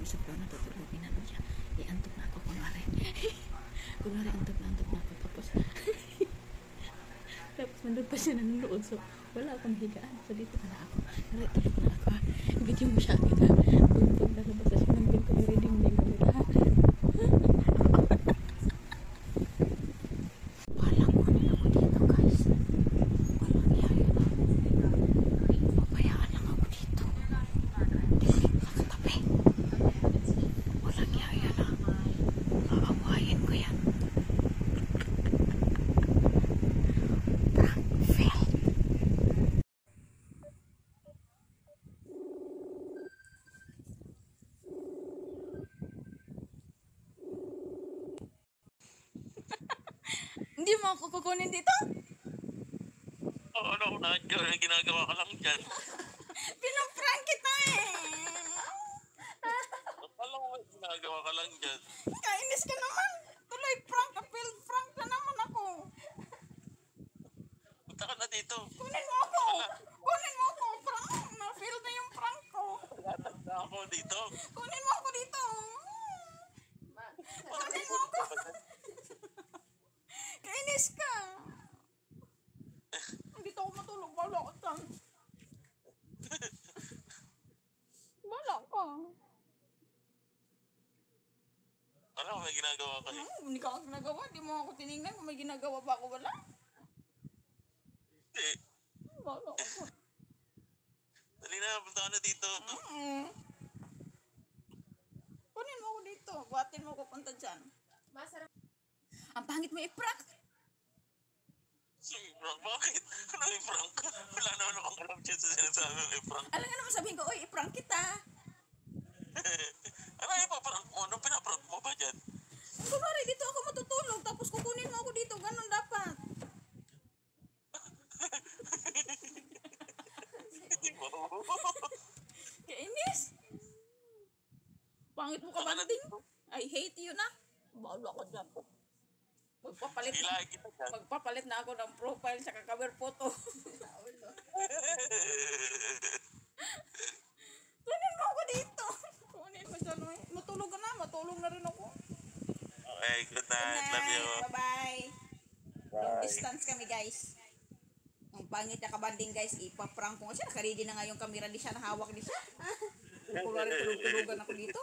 sa floor na tutulogin na siya. Antok na ako kunwari. Kunwari antok na ako. Tapos nandun pa siya nanonood. So wala akong higaan. So dito na ako. Tulog na ako. Video mo siya agad ha. Pag lalabas na siya ng ko reading din kami ha. Walang kunin ako dito guys. Walang yaya na. Pabayaan lang ako dito. Dikit nakatabi. Walang yaya na. Aawayin ko yan. Hindi mo ako kukunin dito? Oo, ano, nandiyo. Ginagawa ka lang dyan. Pinaprank kita eh. Alam mo, ginagawa ka lang dyan. Kainis ka naman. Tuloy prank. Appeal prank na naman ako. Punta ka na dito. Kunin mo ako. Kunin mo ako. Prank. Na-feel na yung prank ko. Tanda ako dito. Kunin mo ako dito. Kunin mo ako. Kainis ka. Hindi ako matulog. Wala ka dyan. Wala ka. Ano, may ginagawa ka eh. Hindi ka ako ginagawa. Hindi mo ako tinignan kung may ginagawa ba ako. Wala. Hindi. Wala ako. Dali na, punta ka na dito. Kunin mo ako dito. Buhatin mo ako punta dyan. Ang pangit mo i-prank. Bakit? Ano i-prank? Wala naman akong alam dyan sa sinasabi ng i-prank. Alam nga naman sabihin ko, oy, i-prank kita. Ano ipaprank mo? Anong pinaprank mo ba dyan? Kunwari, dito ako matutulog, tapos kukunin mo ako dito. Ganon dapat. Kainis. Pangit mo ka banding. I hate you na. Bahala ka dyan. Magpapalit na ako ng profile sa cover photo. Kunin mo ako dito. Kunin mo dyan. Matulog ka na. Matulog na rin ako. Okay, good night. Love you. Bye-bye. Long distance kami guys. Ang pangit na kabanding guys. Ipaprank ko nga siya. Nakaready na nga yung camera. Di siya nahawak di siya. Kulari tulog-tulogan ako dito.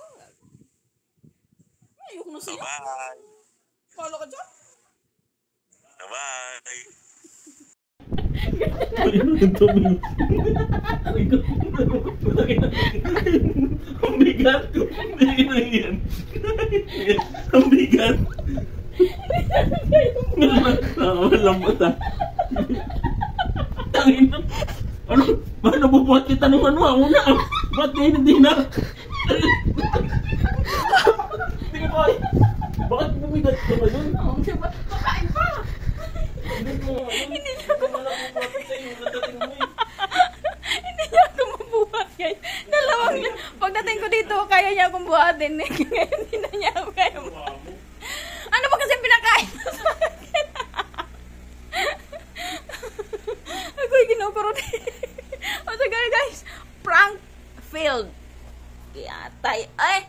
Ayok na siya. Bye. Kala ka dyan? Bye. Ang bigat. Hindi na yan. Ang bigat. Walang mata. Tangin na. Ano? Bakit nabubuhat kita nung ano? Ako na. Ba't hindi na? Hindi ka ba? Bakit bumigat ka ba yun? Makain pa! Hindi niya ako mabubuhat Hindi niya ako mabuhat guys. Dalawang pagdating ko dito, kaya niya akong buhatin. Ngayon hindi na niya ako kaya buhatin. Ano ba kasi pinakain mo sa akin? Ako'y ginukurot. O sige guys, prank failed. Kaya tayo, ay!